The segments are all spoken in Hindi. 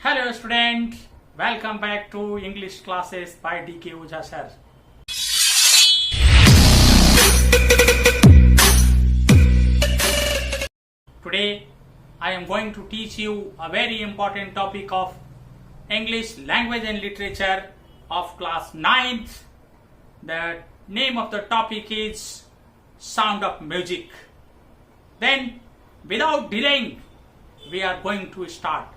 Hello student, welcome back to English classes by DK Oja sir. Today I am going to teach you a very important topic of English language and literature of class 9th. The name of the topic is Sound of Music. Then without delaying we are going to start.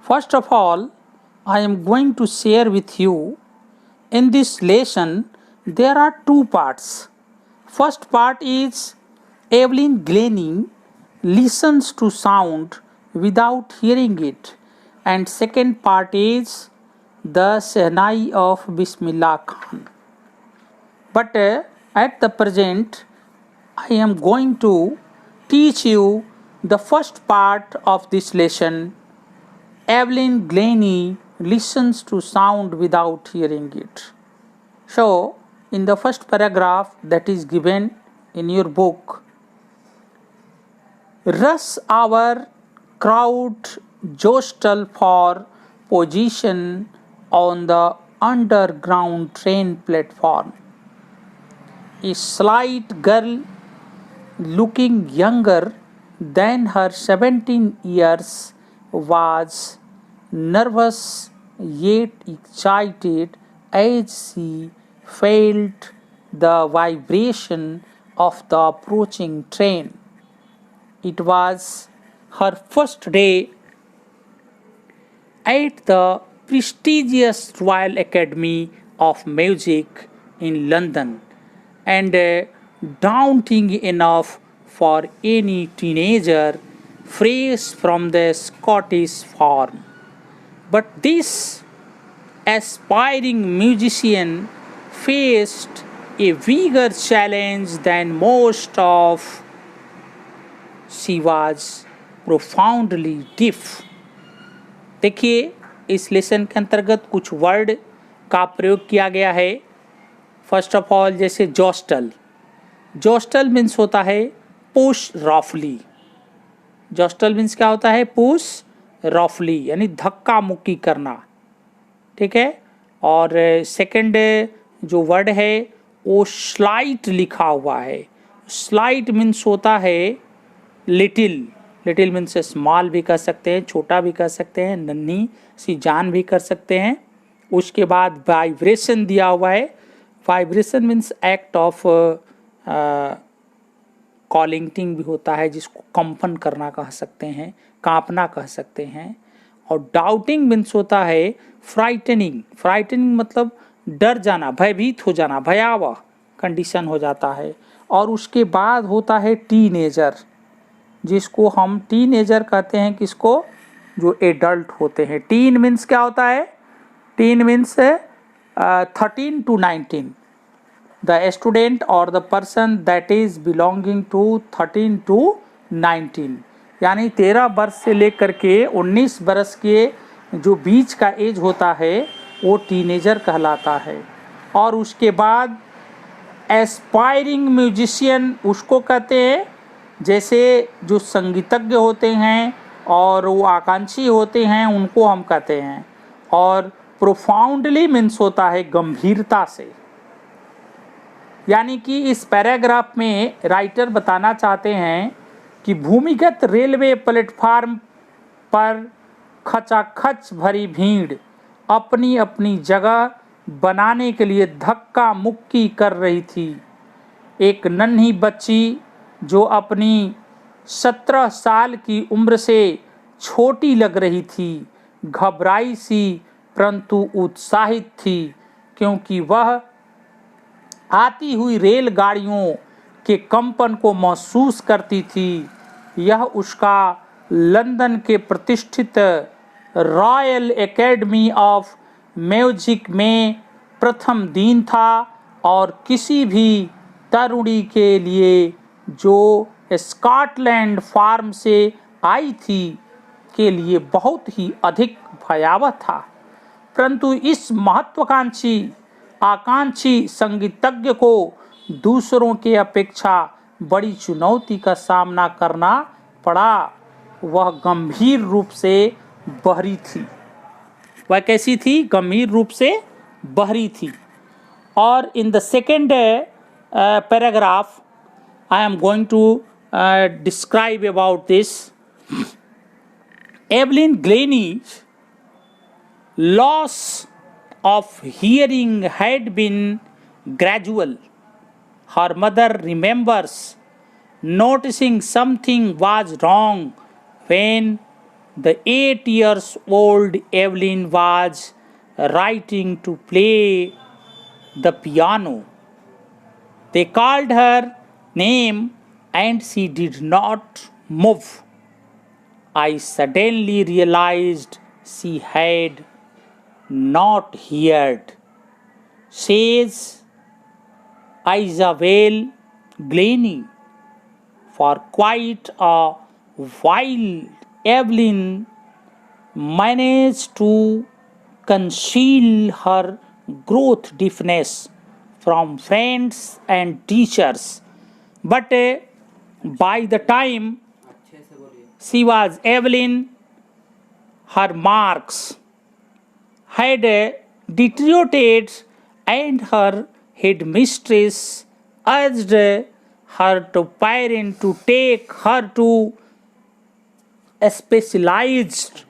First of all, I am going to share with you in this lesson there are two parts. First part is Evelyn Glennie listens to sound without hearing it, and second part is the Shehnai of Bismillah Khan. But at the present I am going to teach you the first part of this lesson. Evelyn Glennie listens to sound without hearing it. So, in the first paragraph that is given in your book, rush hour crowd jostle for position on the underground train platform. A slight girl looking younger than her 17 years was nervous yet excited as she felt the vibration of the approaching train. It was her first day at the prestigious Royal Academy of Music in London, and daunting enough for any teenager fresh from the Scottish farm. But this aspiring musician faced a bigger challenge than most of. She was profoundly deaf. देखिए, इस लेसन के अंतर्गत कुछ वर्ड का प्रयोग किया गया है. फर्स्ट ऑफ ऑल जैसे जॉस्टल. जॉस्टल मीन्स होता है पुश रफली. जॉस्टल मीन्स क्या होता है? पुश रफली, यानी धक्का मुक्की करना. ठीक है. और सेकंड जो वर्ड है वो स्लाइट लिखा हुआ है. स्लाइट मीन्स होता है लिटिल. लिटिल मीन्स स्मॉल भी कर सकते हैं, छोटा भी कर सकते हैं, नन्ही सी जान भी कर सकते हैं. उसके बाद वाइब्रेशन दिया हुआ है. वाइब्रेशन मीन्स एक्ट ऑफ कॉलिंटिंग भी होता है, जिसको कंपन करना कह सकते हैं, कांपना कह सकते हैं. और डाउटिंग मीन्स होता है फ्राइटनिंग. फ्राइटनिंग मतलब डर जाना, भयभीत हो जाना, भयावह कंडीशन हो जाता है. और उसके बाद होता है टीनेजर, जिसको हम टीनेजर कहते हैं. किसको? जो एडल्ट होते हैं. टीन मीन्स क्या होता है? Tin means 13 to 19. The student or the person that is belonging to 13 to 19, यानी 13 वर्ष से लेकर के 19 वर्ष के जो बीच का एज होता है वो टीनेजर कहलाता है. और उसके बाद एस्पायरिंग म्यूजिशियन उसको कहते हैं, जैसे जो संगीतज्ञ होते हैं और वो आकांक्षी होते हैं उनको हम कहते हैं. और प्रोफाउंडली मीन्स होता है गंभीरता से. यानी कि इस पैराग्राफ में राइटर बताना चाहते हैं कि भूमिगत रेलवे प्लेटफार्म पर खचाखच भरी भीड़ अपनी अपनी जगह बनाने के लिए धक्का मुक्की कर रही थी. एक नन्ही बच्ची जो अपनी 17 साल की उम्र से छोटी लग रही थी, घबराई सी परंतु उत्साहित थी, क्योंकि वह आती हुई रेलगाड़ियों के कंपन को महसूस करती थी. यह उसका लंदन के प्रतिष्ठित रॉयल एकेडमी ऑफ म्यूजिक में प्रथम दिन था, और किसी भी तरुणी के लिए जो स्कॉटलैंड फार्म से आई थी के लिए बहुत ही अधिक भयावह था. परंतु इस महत्वाकांक्षी आकांक्षी संगीतज्ञ को दूसरों के अपेक्षा बड़ी चुनौती का सामना करना पड़ा. वह गंभीर रूप से बहरी थी। वह कैसी थी? गंभीर रूप से बहरी थी। और in the second paragraph I am going to describe about this. Evelyn Glennie's loss of hearing had been gradual. Her mother remembers noticing something was wrong when the 8 years old Evelyn was writing to play the piano. They called her name and she did not move. I suddenly realized she had not heard, says Isabel Glennie. For quite a while, Evelyn managed to conceal her growth deafness from friends and teachers. But by the time she was Evelyn, her marks had deteriorated and her headmistress urged her to parent to take her to specialized.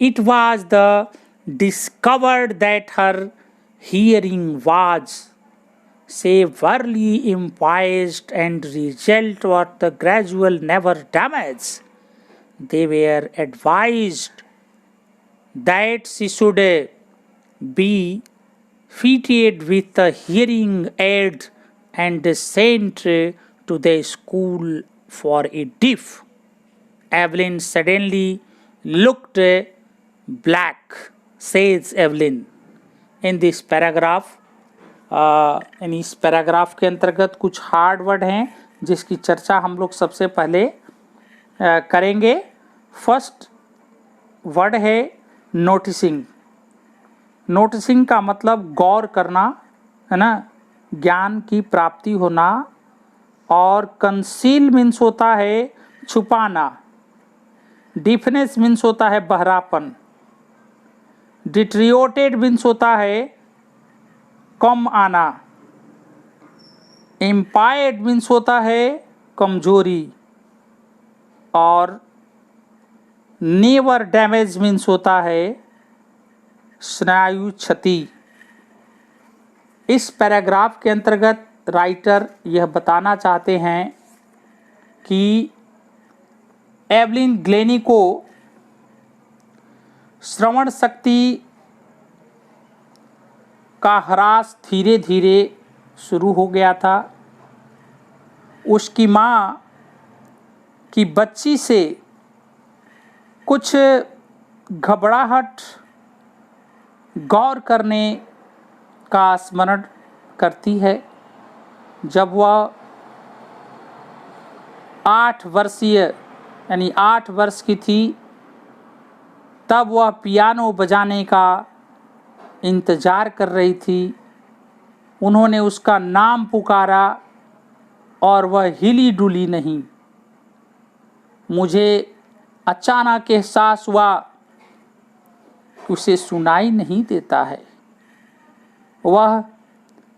It was the discovered that her hearing was severely impaired and result was the gradual never damage. They were advised that she should be fitted with a hearing aid and sent to the school for a deaf. Evelyn suddenly looked black, says Evelyn. In this paragraph, इस पैराग्राफ के अंतर्गत कुछ हार्ड वर्ड हैं जिसकी चर्चा हम लोग सबसे पहले करेंगे। फर्स्ट वर्ड है नोटिसिंग। नोटिसिंग का मतलब गौर करना, है ना, ज्ञान की प्राप्ति होना। और कंसील मीन्स होता है छुपाना। डिफनेस मीन्स होता है बहरापन। डिट्रियोटेड मीन्स होता है कम आना। इम्पायर्ड मीन्स होता है कमजोरी। और नेवर डैमेज मीन्स होता है स्नायु क्षति। इस पैराग्राफ के अंतर्गत राइटर यह बताना चाहते हैं कि एवलिन ग्लेनी को श्रवण शक्ति का ह्रास धीरे धीरे शुरू हो गया था। उसकी माँ की बच्ची से कुछ घबराहट गौर करने का स्मरण करती है। जब वह 8 वर्षीय यानी 8 वर्ष की थी तब वह पियानो बजाने का इंतज़ार कर रही थी। उन्होंने उसका नाम पुकारा और वह हिली डुली नहीं। मुझे अचानक एहसास हुआ कि उसे सुनाई नहीं देता है। वह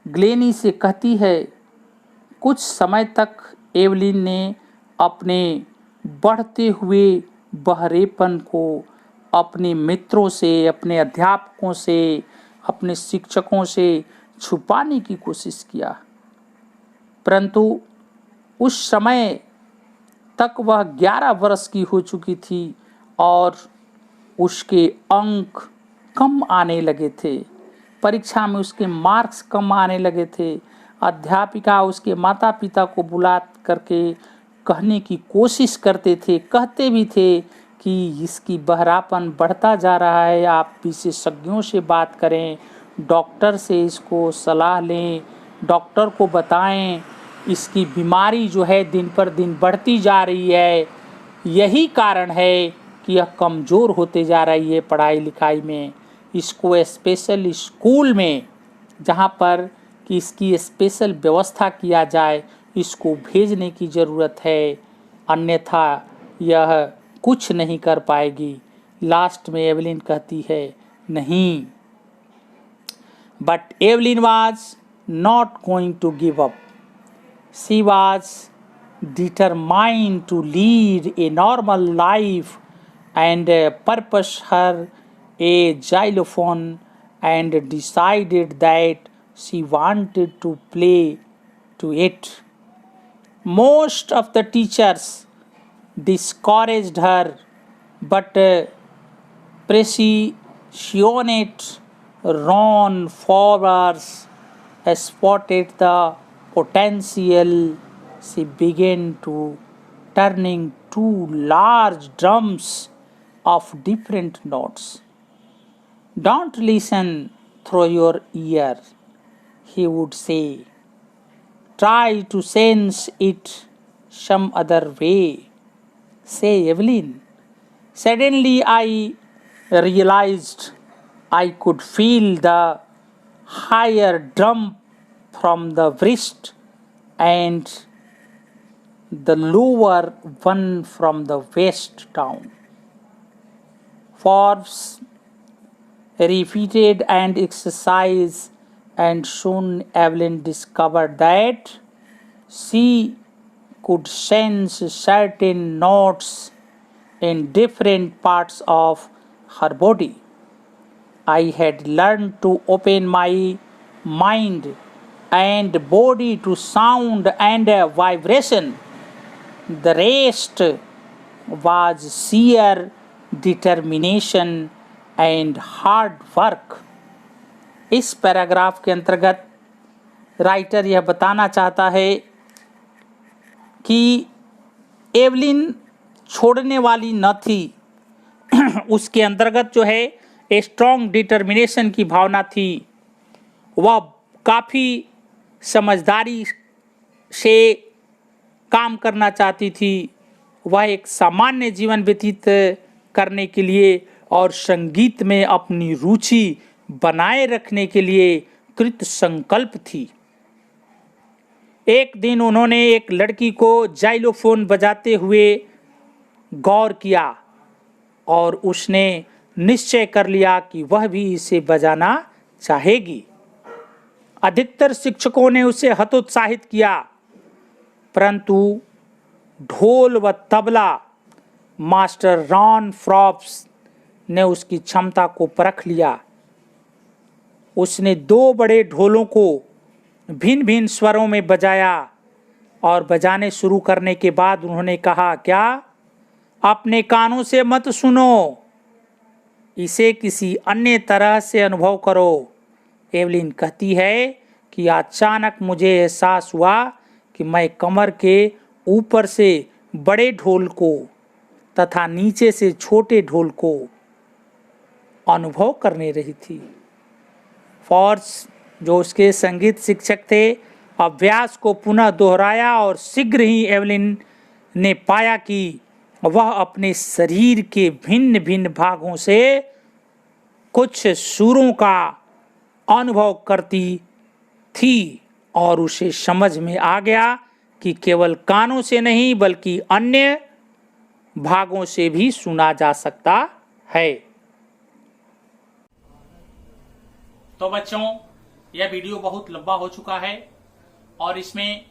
ग्लेनी से कहती है। कुछ समय तक एवलिन ने अपने बढ़ते हुए बहरेपन को अपने मित्रों से, अपने अध्यापकों से, अपने शिक्षकों से छुपाने की कोशिश किया, परंतु उस समय तक वह 11 वर्ष की हो चुकी थी और उसके अंक कम आने लगे थे। परीक्षा में उसके मार्क्स कम आने लगे थे। अध्यापिका उसके माता पिता को बुला करके कहने की कोशिश करते थे, कहते भी थे कि इसकी बहरापन बढ़ता जा रहा है, आप विशेषज्ञों से बात करें, डॉक्टर से इसको सलाह लें, डॉक्टर को बताएं, इसकी बीमारी जो है दिन पर दिन बढ़ती जा रही है। यही कारण है कि यह कमज़ोर होते जा रही है पढ़ाई लिखाई में। इसको स्पेशल स्कूल में जहाँ पर कि इसकी स्पेशल व्यवस्था किया जाए, इसको भेजने की ज़रूरत है, अन्यथा यह कुछ नहीं कर पाएगी। लास्ट में एवलिन कहती है नहीं। But Evelyn was not going to give up. She was determined to lead a normal life and purposed her a xylophone and decided that she wanted to play to it. Most of the teachers discouraged her, but Passionate Ron Flowers spotted the potential. She began to turning two large drums of different notes. Don't listen through your ear, he would say. Try to sense it some other way. Say, Evelyn. Suddenly I realized I could feel the higher drum from the wrist and the lower one from the waist down. Forbes repeated and exercised, and soon Evelyn discovered that she could sense certain notes in different parts of her body. I had learned to open my mind and body to sound and vibration. The rest was sheer determination and hard work. इस पैराग्राफ के अंतर्गत राइटर यह बताना चाहता है कि एवलिन छोड़ने वाली न थी। उसके अंतर्गत जो है स्ट्रॉन्ग डिटर्मिनेशन की भावना थी। वह काफ़ी समझदारी से काम करना चाहती थी। वह एक सामान्य जीवन व्यतीत करने के लिए और संगीत में अपनी रुचि बनाए रखने के लिए कृत संकल्प थी। एक दिन उन्होंने एक लड़की को जाइलोफोन बजाते हुए गौर किया और उसने निश्चय कर लिया कि वह भी इसे बजाना चाहेगी। अधिकतर शिक्षकों ने उसे हतोत्साहित किया, परंतु ढोल व तबला मास्टर रॉन फ्रॉप्स ने उसकी क्षमता को परख लिया। उसने दो बड़े ढोलों को भिन्न भिन्न स्वरों में बजाया और बजाने शुरू करने के बाद उन्होंने कहा, क्या अपने कानों से मत सुनो, इसे किसी अन्य तरह से अनुभव करो। एवलिन कहती है कि अचानक मुझे एहसास हुआ कि मैं कमर के ऊपर से बड़े ढोल को तथा नीचे से छोटे ढोल को अनुभव करने रही थी। फॉर्स, जो उसके संगीत शिक्षक थे, अभ्यास को पुनः दोहराया और शीघ्र ही एवलिन ने पाया कि वह अपने शरीर के भिन्न भिन्न भागों से कुछ सुरों का अनुभव करती थी और उसे समझ में आ गया कि केवल कानों से नहीं बल्कि अन्य भागों से भी सुना जा सकता है। तो बच्चों, यह वीडियो बहुत लंबा हो चुका है और इसमें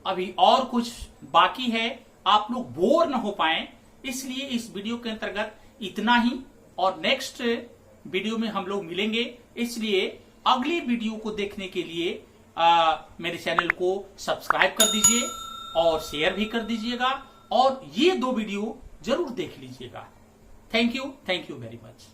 अभी और कुछ बाकी है। आप लोग बोर न हो पाए, इसलिए इस वीडियो के अंतर्गत इतना ही और नेक्स्ट वीडियो में हम लोग मिलेंगे। इसलिए अगली वीडियो को देखने के लिए मेरे चैनल को सब्सक्राइब कर दीजिए और शेयर भी कर दीजिएगा और ये दो वीडियो जरूर देख लीजिएगा। Thank you very much.